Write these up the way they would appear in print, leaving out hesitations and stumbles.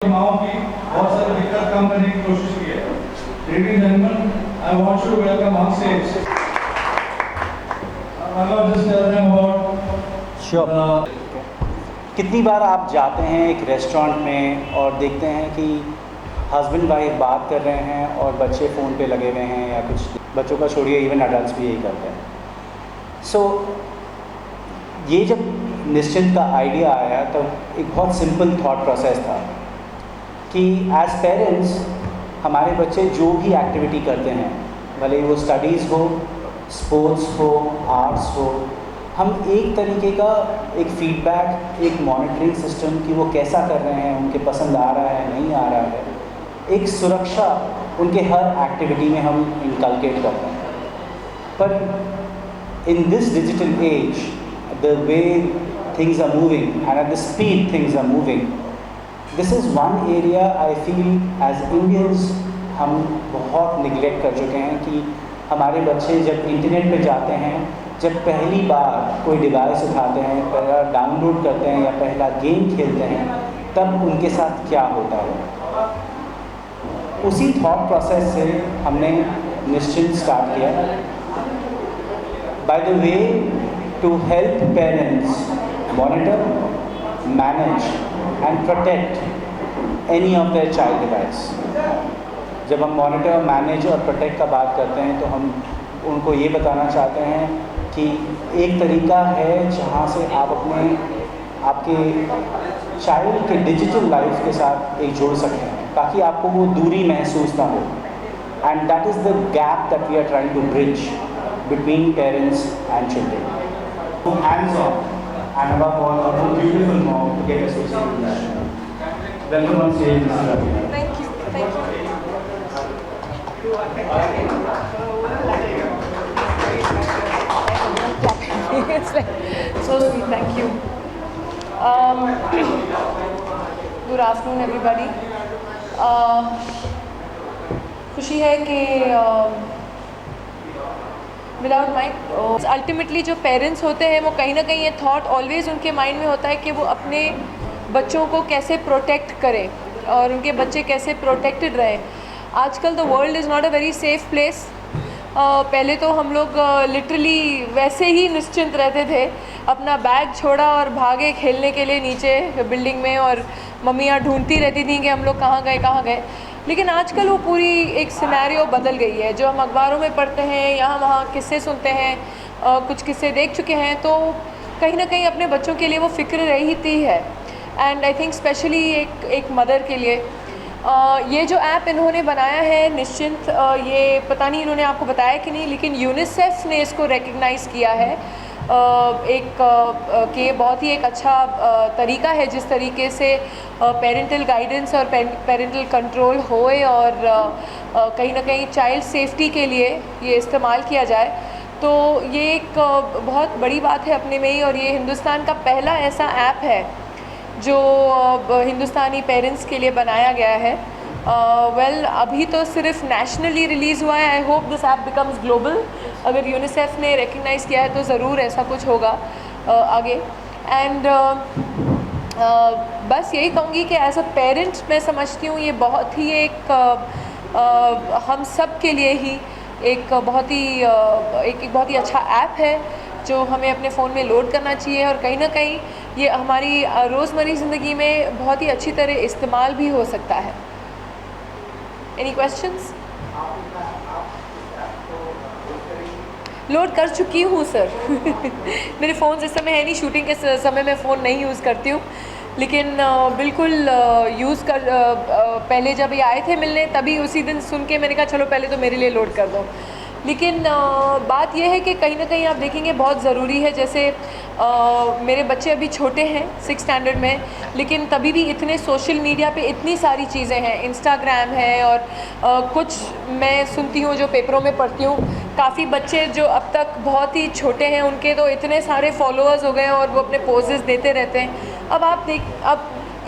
माओ की बहुत सारी दिक्कत कम करने की कोशिश की है। Ladies and gentleman, I want to welcome on stage sure. कितनी बार आप जाते हैं एक रेस्टोरेंट में और देखते हैं कि हस्बैंड वाइफ बात कर रहे हैं और बच्चे फ़ोन पे लगे हुए हैं, या कुछ बच्चों का छोड़िए इवन एडल्ट्स भी यही करते हैं। सो ये जब निश्चिंत का आइडिया आया तब एक बहुत सिंपल थॉट प्रोसेस था कि एज पेरेंट्स हमारे बच्चे जो भी एक्टिविटी करते हैं, भले वो स्टडीज़ हो, स्पोर्ट्स हो, आर्ट्स हो, हम एक तरीके का एक फीडबैक, एक मॉनिटरिंग सिस्टम कि वो कैसा कर रहे हैं, उनके पसंद आ रहा है नहीं आ रहा है, एक सुरक्षा उनके हर एक्टिविटी में हम इनकलकेट करते हैं। पर in this digital age, the way things are moving and at the speed things are moving, this is one area I feel as Indians हम बहुत निगलेक्ट कर चुके हैं कि हमारे बच्चे जब इंटरनेट पे जाते हैं, जब पहली बार कोई डिवाइस उठाते हैं, पहला डाउनलोड करते हैं या पहला गेम खेलते हैं, तब उनके साथ क्या होता है। उसी थॉट प्रोसेस से हमने निश्चिंत स्टार्ट किया। By the way, to help parents monitor, manage and protect any of their child device. जब हम मॉनिटर, मैनेज और प्रोटेक्ट का बात करते हैं तो हम उनको ये बताना चाहते हैं कि एक तरीका है जहाँ से आप आपके चाइल्ड के डिजिटल लाइफ के साथ एक जोड़ सकते हैं ताकि आपको वो दूरी महसूस ना हो। And that is the gap that we are trying to bridge between parents and children. Hands on and above all, a beautiful mom to get associated with that. Welcome on stage, Mr. Ravi. Thank you. Thank you. It's like so sweet. Thank you. Good afternoon, everybody. खुशी है कि without mind ultimately जो parents होते हैं वो कहीं ना कहीं ये थॉट ऑलवेज उनके माइंड में होता है कि वो अपने बच्चों को कैसे प्रोटेक्ट करें और उनके बच्चे कैसे प्रोटेक्टेड रहें। आजकल the world is not a very safe place. पहले तो हम लोग लिटरली वैसे ही निश्चिंत रहते थे, अपना बैग छोड़ा और भागे खेलने के लिए नीचे बिल्डिंग में, और मम्मियाँ ढूंढती रहती थी कि हम लोग कहाँ गए। लेकिन आजकल वो पूरी एक सिनेरियो बदल गई है। जो हम अखबारों में पढ़ते हैं, यहाँ वहाँ किस्से सुनते हैं, कुछ किस्से देख चुके हैं, तो कहीं ना कहीं अपने बच्चों के लिए वो फ़िक्र रहती है। एंड आई थिंक स्पेशली एक मदर के लिए ये जो ऐप इन्होंने बनाया है निश्चिंत, ये पता नहीं इन्होंने आपको बताया कि नहीं, लेकिन यूनिसेफ ने इसको रिकग्नाइज़ किया है कि बहुत ही एक अच्छा तरीका है जिस तरीके से पेरेंटल गाइडेंस और पेरेंटल कंट्रोल होए और कहीं ना कहीं चाइल्ड सेफ्टी के लिए ये इस्तेमाल किया जाए। तो ये एक बहुत बड़ी बात है अपने में ही, और ये हिंदुस्तान का पहला ऐसा ऐप है जो हिंदुस्तानी पेरेंट्स के लिए बनाया गया है। अभी तो सिर्फ नेशनली रिलीज़ हुआ है। I hope this app becomes global. अगर यूनिसेफ ने रिकग्नाइज़ किया है तो ज़रूर ऐसा कुछ होगा आगे। एंड बस यही कहूँगी कि एज अ पेरेंट मैं समझती हूँ ये बहुत ही एक हम सब के लिए ही एक बहुत ही अच्छा ऐप है जो हमें अपने फ़ोन में लोड करना चाहिए, और कहीं ना कहीं ये हमारी रोज़मर्रा ज़िंदगी में बहुत ही अच्छी तरह इस्तेमाल भी हो सकता है। Any questions? लोड कर चुकी हूँ सर। मेरे फ़ोन इस समय है नहीं, शूटिंग के समय मैं फ़ोन नहीं यूज़ करती हूँ, लेकिन बिल्कुल यूज़ कर पहले जब ये आए थे मिलने तभी उसी दिन सुन के मैंने कहा चलो पहले तो मेरे लिए लोड कर दो। लेकिन बात यह है कि कहीं ना कहीं आप देखेंगे बहुत ज़रूरी है। जैसे मेरे बच्चे अभी छोटे हैं 6th स्टैंडर्ड में, लेकिन तभी भी इतने सोशल मीडिया पे इतनी सारी चीज़ें हैं, इंस्टाग्राम है, और कुछ मैं सुनती हूँ जो पेपरों में पढ़ती हूँ, काफ़ी बच्चे जो अब तक बहुत ही छोटे हैं उनके तो इतने सारे फॉलोअर्स हो गए हैं और वो अपने पोजेस देते रहते हैं। अब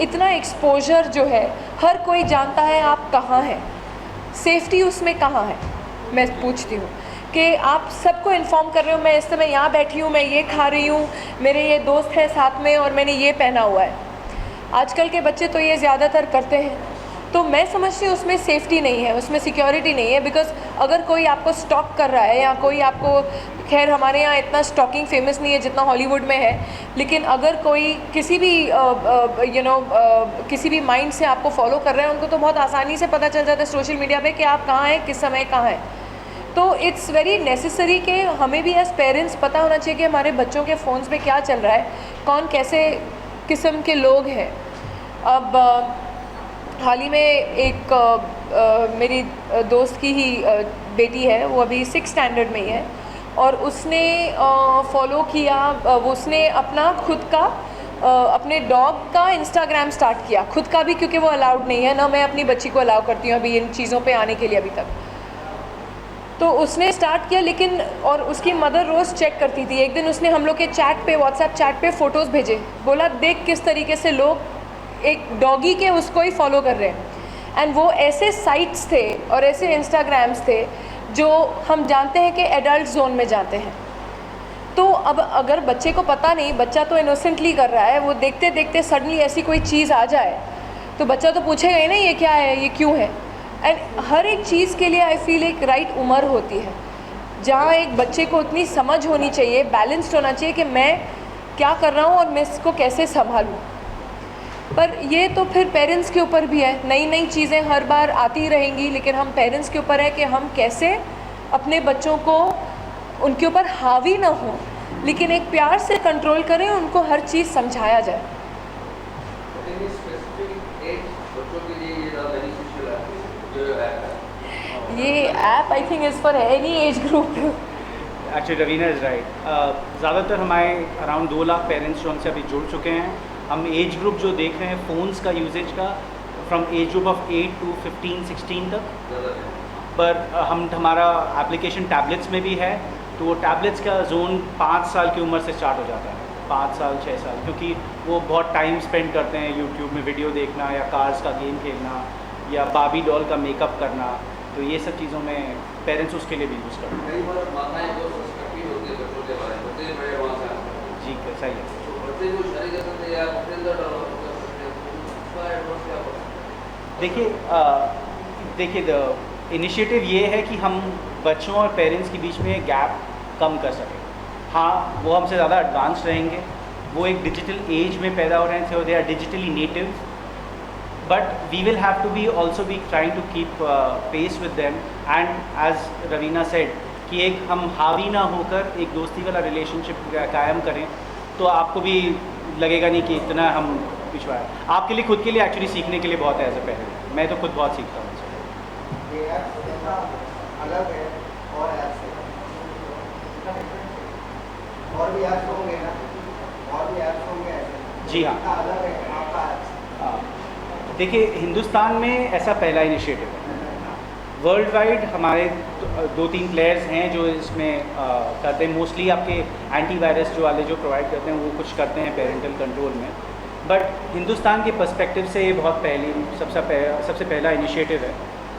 इतना एक्सपोजर जो है, हर कोई जानता है आप कहाँ हैं, सेफ्टी उसमें कहाँ है। मैं पूछती हूँ कि आप सबको इन्फॉर्म कर रहे हो, मैं इस समय यहाँ बैठी हूँ, मैं ये खा रही हूँ, मेरे ये दोस्त है साथ में और मैंने ये पहना हुआ है। आजकल के बच्चे तो ये ज़्यादातर करते हैं। तो मैं समझती हूँ उसमें सेफ्टी नहीं है, उसमें सिक्योरिटी नहीं है। बिकॉज अगर कोई आपको स्टॉक कर रहा है या कोई आपको, खैर हमारे यहाँ इतना स्टॉकिंग फेमस नहीं है जितना हॉलीवुड में है, लेकिन अगर कोई किसी भी किसी भी माइंड से आपको फॉलो कर रहे हैं, उनको तो बहुत आसानी से पता चल जाता है सोशल मीडिया पे कि आप कहाँ हैं, किस समय कहाँ हैं। तो इट्स वेरी नेसेसरी कि हमें भी एज पेरेंट्स पता होना चाहिए कि हमारे बच्चों के फ़ोन्स पे क्या चल रहा है, कौन कैसे किस्म के लोग हैं। अब हाल ही में एक मेरी दोस्त की ही बेटी है, वो अभी 6th स्टैंडर्ड में ही है, और उसने फॉलो किया, उसने अपना खुद का अपने डॉग का इंस्टाग्राम स्टार्ट किया, खुद का भी, क्योंकि वो अलाउड नहीं है ना, मैं अपनी बच्ची को अलाउ करती हूँ अभी इन चीज़ों पे आने के लिए अभी तक। तो उसने स्टार्ट किया, लेकिन और उसकी मदर रोज़ चेक करती थी। एक दिन उसने हम लोग के चैट पे, व्हाट्सएप चैट पे फ़ोटोज़ भेजे, बोला देख किस तरीके से लोग एक डॉगी के उसको ही फॉलो कर रहे हैं। एंड वो ऐसे साइट्स थे और ऐसे इंस्टाग्राम्स थे जो हम जानते हैं कि एडल्ट जोन में जाते हैं। तो अब अगर बच्चे को पता नहीं, बच्चा तो इनोसेंटली कर रहा है, वो देखते देखते सडनली ऐसी कोई चीज़ आ जाए तो बच्चा तो पूछेगा ही ना ये क्या है, ये क्यों है। एंड हर एक चीज़ के लिए आई फील एक राइट उम्र होती है जहाँ एक बच्चे को उतनी समझ होनी चाहिए, बैलेंस्ड होना चाहिए कि मैं क्या कर रहा हूँ और मैं इसको कैसे संभालूँ। पर ये तो फिर पेरेंट्स के ऊपर भी है, नई नई चीज़ें हर बार आती रहेंगी, लेकिन हम पेरेंट्स के ऊपर है कि हम कैसे अपने बच्चों को उनके ऊपर हावी ना हो, लेकिन एक प्यार से कंट्रोल करें, उनको हर चीज़ समझाया जाए। ये app I think is for any age group. Actually Raveena is right. ज़्यादातर हमारे अराउंड 2 लाख पेरेंट्स जो हमसे अभी जुड़ चुके हैं। हम एज ग्रुप जो देख रहे हैं फ़ोन्स का यूजेज का, from age group of 8 to 15-16 तक। पर हमारा एप्लीकेशन टैबलेट्स में भी है, तो वो टैबलेट्स का जोन 5 साल की उम्र से स्टार्ट हो जाता है, 5 साल 6 साल, क्योंकि वो बहुत टाइम स्पेंड करते हैं यूट्यूब में वीडियो देखना या कार्स का गेम खेलना या बाबी डॉल का मेकअप करना। तो ये सब चीज़ों में पेरेंट्स उसके लिए भी यूज़ करते हैं। कई बार माताएं बहुत सस्पेक्टिव होती है बच्चों के बारे में, बच्चे बड़े वहाँ से आते हैं। जी सही है। तो बच्चे जो शादी कर सकते हैं या अपने अंदर डेवलप कर सकते हैं, उसका एडवांस क्या हो सकता है? देखिए इनिशिएटिव ये है कि हम बच्चों और पेरेंट्स के बीच में गैप कम कर सकें। हाँ, वो हमसे ज़्यादा एडवांस रहेंगे, वो एक डिजिटल एज में पैदा हो रहे हैं, so they are digitally native, but we will have to be also be trying to keep pace with them, and as Ravina said कि एक हम हावी ना होकर एक दोस्ती वाला रिलेशनशिप कायम करें, तो आपको भी लगेगा नहीं कि इतना हम पिछड़ा है। आपके लिए खुद के लिए एक्चुअली सीखने के लिए बहुत है एज अ पेरेंट। मैं तो खुद बहुत सीखता हूँ। ये अलग है और ऐप से और भी ऐप्स होंगे ना, और भी ऐप्स होंगे ऐसे। जी हाँ, अलग है आपका ऐप्स। देखिए हिंदुस्तान में ऐसा पहला इनिशिएटिव है। वर्ल्ड वाइड हमारे 2-3 प्लेयर्स हैं जो इसमें करते हैं। मोस्टली आपके एंटीवायरस जो वाले जो प्रोवाइड करते हैं वो कुछ करते हैं पेरेंटल कंट्रोल में, बट हिंदुस्तान के पर्सपेक्टिव से ये बहुत सबसे पहला इनिशिएटिव है।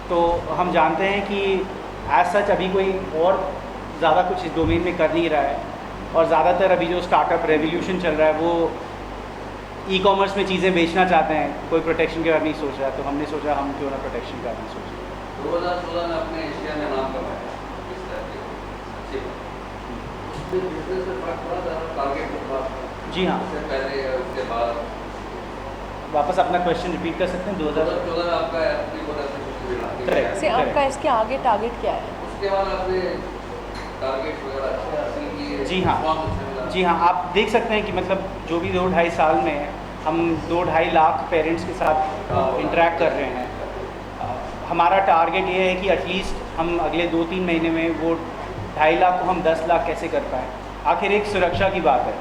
तो हम जानते हैं कि एज सच अभी कोई और ज़्यादा कुछ इस डोमेन में कर नहीं रहा है, और ज़्यादातर अभी जो स्टार्टअप रेवोल्यूशन चल रहा है वो ई-कॉमर्स में चीज़ें बेचना चाहते हैं, कोई प्रोटेक्शन के बारे में नहीं सोच रहा है। तो हमने सोचा हम क्यों ना प्रोटेक्शन के बारे में सोचें। 2016 में अपने एशिया में नाम कमाया इस तरह के अच्छी बात। उसमें बिजनेस में फर्क पड़ा था, टारगेट को पास। जी हाँ, उससे पहले या उसके बाद वापस अपना क्वेश्चन रिपीट कर सकते हैं। 2014 में आपका एप्पल को ऐसे कुछ मिला Correct. से आपका इसके आगे टारगेट क्या है? उसके बाद आपने टारगेट वगैरह अच्छे हासिल किए। जी हाँ, रिस्पॉन्स अच्छा मिला। जी हाँ, आप देख सकते हैं कि मतलब जो भी 2-2.5 साल में हम 2-2.5 लाख पेरेंट्स के साथ इंटरेक्ट कर रहे हैं। हमारा टारगेट ये है कि एटलीस्ट हम अगले 2-3 महीने में वो 2.5 लाख को हम 10 लाख कैसे कर पाएँ। आखिर एक सुरक्षा की बात है,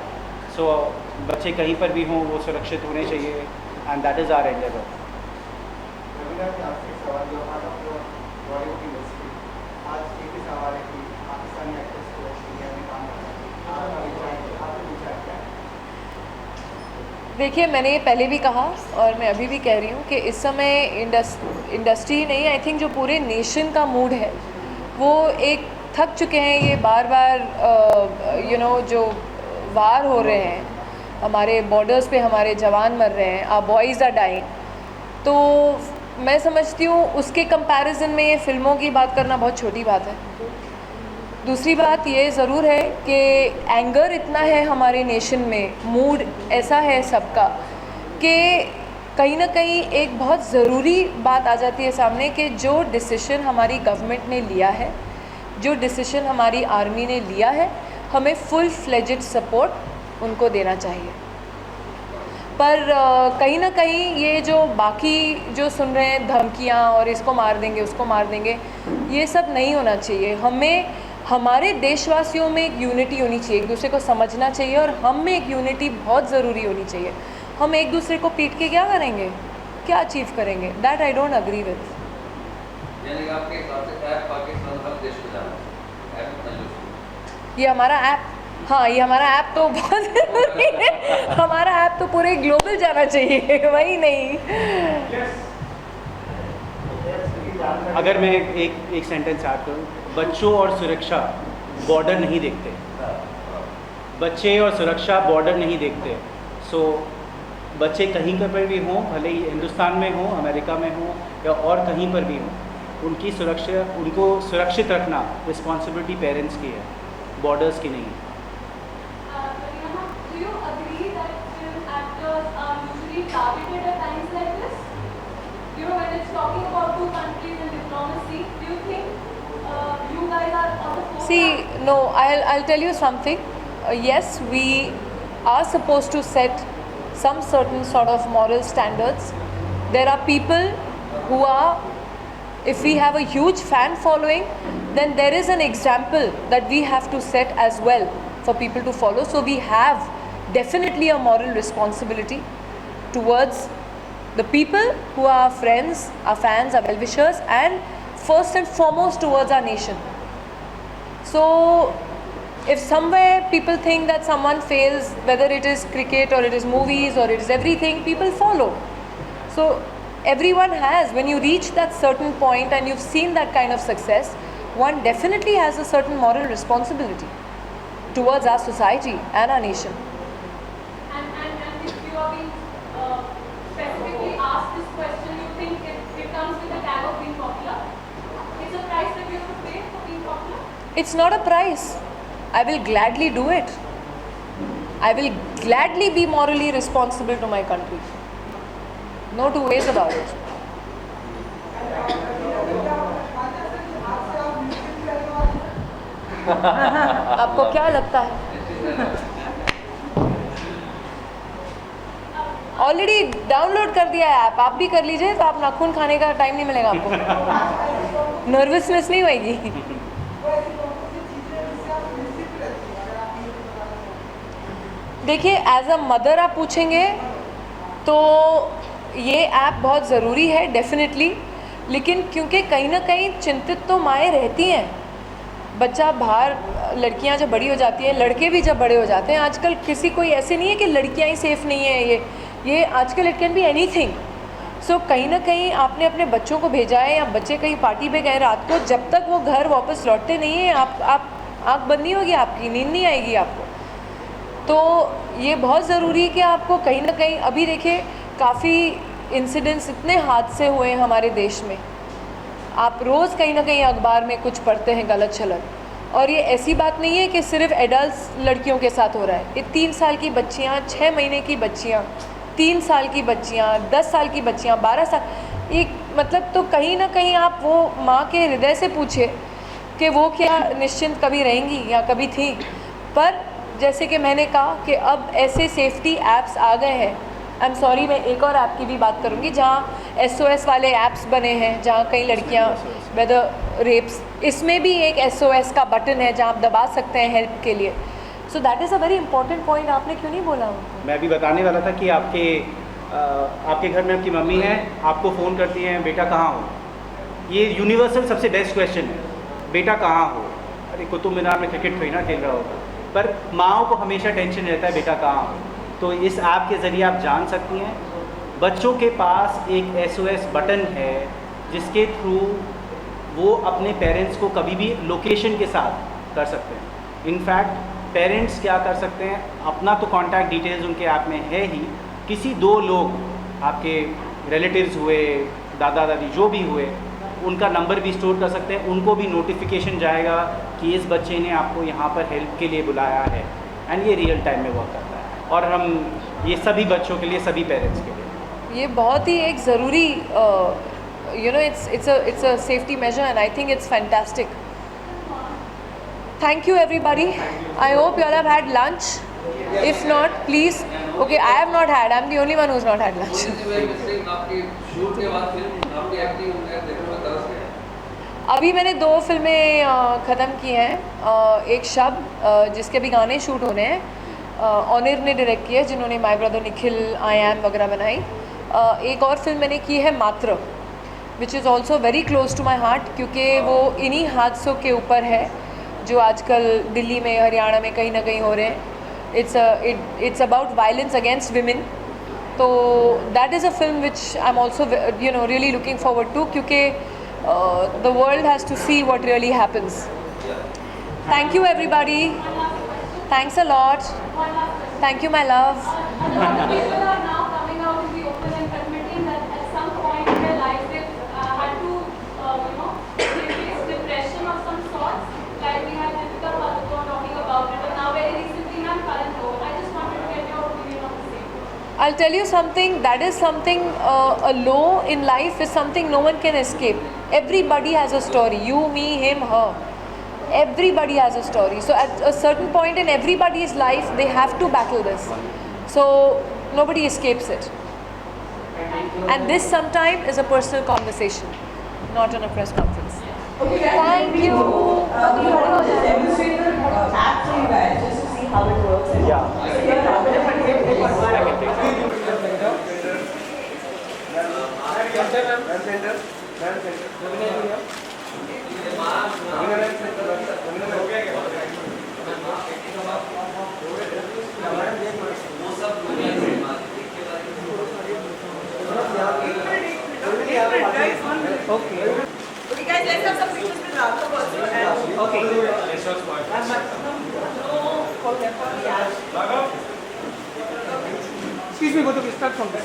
सो बच्चे कहीं पर भी हों वो सुरक्षित होने चाहिए, and that is our endeavour. Raveena ji, आपसे एक सवाल जो हमारा बॉलीवुड इंडस्ट्री आज एक ही सवाल है कि पाकिस्तानी एक्ट्रेस को इंडिया में काम करना है, आपका विचार क्या है? देखिए, मैंने ये पहले भी कहा और मैं अभी भी कह रही हूँ कि इस समय इंडस्ट्री नहीं, आई थिंक जो पूरे नेशन का मूड है वो एक थक चुके हैं ये बार बार जो वार हो रहे हैं हमारे बॉर्डर्स पे हमारे जवान मर रहे हैं, आवर बॉयज़ आर डाइंग, तो मैं समझती हूँ उसके कंपैरिजन में ये फिल्मों की बात करना बहुत छोटी बात है। दूसरी बात ये ज़रूर है कि एंगर इतना है हमारे नेशन में, मूड ऐसा है सबका कि कहीं ना कहीं एक बहुत ज़रूरी बात आ जाती है सामने कि जो डिसीजन हमारी गवर्नमेंट ने लिया है, जो डिसीजन हमारी आर्मी ने लिया है, हमें फुल फ्लेजेड सपोर्ट उनको देना चाहिए। पर कहीं ना कहीं ये जो बाकी जो सुन रहे हैं धमकियाँ और इसको मार देंगे उसको मार देंगे, ये सब नहीं होना चाहिए। हमें हमारे देशवासियों में एक यूनिटी होनी चाहिए, एक दूसरे को समझना चाहिए, और हम में एक यूनिटी बहुत ज़रूरी होनी चाहिए। हम एक दूसरे को पीट के क्या करेंगे, क्या अचीव करेंगे? That I don't agree with. यानी कि आपके हिसाब से ऐप पाकिस्तान हर देश में जाना है, ऐप इतना यूज़ ये हमारा ऐप, हाँ ये हमारा ऐप तो बहुत ज़रूरी है, हमारा ऐप तो पूरे ग्लोबल जाना चाहिए, वही नहीं। अगर मैं एक सेंटेंस ऐड करूँ, बच्चों और सुरक्षा बॉर्डर नहीं देखते, बच्चे और सुरक्षा बॉर्डर नहीं देखते। सो बच्चे कहीं पर भी हों, भले ही हिंदुस्तान में हों, अमेरिका में हों या और कहीं पर भी हों, उनकी सुरक्षा, उनको सुरक्षित रखना रिस्पॉन्सिबिलिटी पेरेंट्स की है, बॉर्डर्स की नहीं है। Do you agree that film actors are usually targeted at times like this? You know, when it's talking about two countries and diplomacy, do you think you guys are on the forefront? See, no, I'll tell you something. Yes, we are supposed to set some certain sort of moral standards. There are people who are, if we have a huge fan following, then there is an example that we have to set as well for people to follow. So we have definitely a moral responsibility towards the people who are our friends, our fans, our well-wishers, and first and foremost towards our nation. So if somewhere people think that someone fails, whether it is cricket or it is movies or it is everything, people follow. So everyone has, when you reach that certain point and you've seen that kind of success, one definitely has a certain moral responsibility towards our society and our nation. And if you are being specifically asked this question, you think it comes with the tag of being popular? It's a price that you have to pay for being popular? It's not a price. I will gladly do it. I will gladly be morally responsible to my country. No two ways about it. आपको क्या लगता है? Already download कर दिया है app, आप भी कर लीजिए, तो आप नाखून खाने का टाइम नहीं मिलेगा आपको, नर्वसनेस नहीं होएगी। देखिए, एज अ मदर आप पूछेंगे तो ये ऐप बहुत ज़रूरी है डेफिनेटली, लेकिन क्योंकि कहीं ना कहीं चिंतित तो माएँ रहती हैं। बच्चा बाहर, लड़कियां जब बड़ी हो जाती हैं, लड़के भी जब बड़े हो जाते हैं, आजकल किसी कोई ऐसे नहीं है कि लड़कियां ही सेफ़ नहीं है, ये आजकल इट कैन बी एनीथिंग। सो कहीं ना कहीं आपने अपने बच्चों को भेजा है या बच्चे कहीं पार्टी पे गए रात को, जब तक वो घर वापस लौटते नहीं हैं, आप आँख बंद नहीं होगी, आपकी नींद नहीं आएगी आपको। तो ये बहुत ज़रूरी है कि आपको कहीं ना कहीं, अभी देखिए काफ़ी इंसिडेंट्स, इतने हादसे हुए हैं हमारे देश में, आप रोज़ कहीं ना कहीं अखबार में कुछ पढ़ते हैं गलत छलत, और ये ऐसी बात नहीं है कि सिर्फ एडल्ट्स लड़कियों के साथ हो रहा है। ये 3 साल की बच्चियाँ, 6 महीने की बच्चियाँ, 3 साल की बच्चियाँ, 10 साल की बच्चियाँ, 12 साल, ये मतलब, तो कहीं ना कहीं आप वो माँ के हृदय से पूछे कि वो क्या निश्चिंत कभी रहेंगी या कभी थी। पर जैसे कि मैंने कहा कि अब ऐसे सेफ्टी ऐप्स आ गए हैं। आई एम सॉरी, मैं एक और ऐप की भी बात करूँगी जहाँ SOS वाले ऐप्स बने हैं, जहाँ कई लड़कियाँ वेदर रेप्स, इसमें भी एक SOS का बटन है जहाँ आप दबा सकते हैं हेल्प के लिए। So that is a very important point, आपने क्यों नहीं बोला उनको? मैं भी बताने वाला था कि आपके घर में आपकी मम्मी है, आपको फ़ोन करती हैं, बेटा कहाँ हो? ये यूनिवर्सल सबसे बेस्ट क्वेश्चन है, बेटा कहाँ हो? अरे कुतुब मीनार में क्रिकेट थोड़ी ना खेल रहा होगा, पर माँओं को हमेशा टेंशन रहता है बेटा कहाँ हो। तो इस ऐप के ज़रिए आप जान सकती हैं। बच्चों के पास एक SOS बटन है जिसके थ्रू वो अपने पेरेंट्स को कभी भी लोकेशन के साथ कर सकते हैं। इनफैक्ट पेरेंट्स क्या कर सकते हैं, अपना तो कॉन्टैक्ट डिटेल्स उनके ऐप में है ही, किसी 2 लोग आपके रिलेटिव्स हुए, दादा दादी जो भी हुए, उनका नंबर भी स्टोर कर सकते हैं, उनको भी नोटिफिकेशन जाएगा कि इस बच्चे ने आपको यहाँ पर हेल्प के लिए बुलाया है, एंड ये रियल टाइम में वर्क करता है। और हम ये सभी बच्चों के लिए, सभी पेरेंट्स के लिए ये बहुत ही एक ज़रूरी it's a safety measure and I think it's fantastic. Thank you everybody. I hope you all have had lunch. If not, please. Okay, I have not had. I'm the only one who's not had lunch. आपकी shoot के बाद film आपकी acting देखने में तरस गया। अभी मैंने 2 फिल्में ख़त्म की हैं। एक शब जिसके भी गाने शूट होने हैं, ऑनिर ने डायरेक्ट किया, जिन्होंने my brother Nikhil, I am वगैरह बनाई। एक और फिल्म मैंने की है Maatr, which is also very close to my heart, क्योंकि वो इन्हीं हादसों के ऊपर है जो आजकल दिल्ली में, हरियाणा में कहीं ना कहीं हो रहे हैं। It's about violence against women. तो that is a film which I'm also really looking forward to, क्योंकि the world has to see what really happens. Thank you everybody. Thanks a lot. Thank you my love. A lot of people are now coming out in the open and admitting that at some point in their life they've had to, face depression of some sorts. Like we had Deepika Padukone talking about it, and now very recently Ma'am Karan Johar. I just wanted to get your opinion on the same. I'll tell you something, that is something, a low in life is something no one can escape. Everybody has a story, you, me, him, her. Everybody has a story. So at a certain point in everybody's life, they have to battle this. So nobody escapes it. And this sometime is a personal conversation, not on a press conference. Thank you. Demonstrate the app for you guys just to see how it works. And Yeah. so you're not going to take it. I can take it. Okay guys, let's have some pictures with Raghav also. And okay. Excuse me, go to start from this.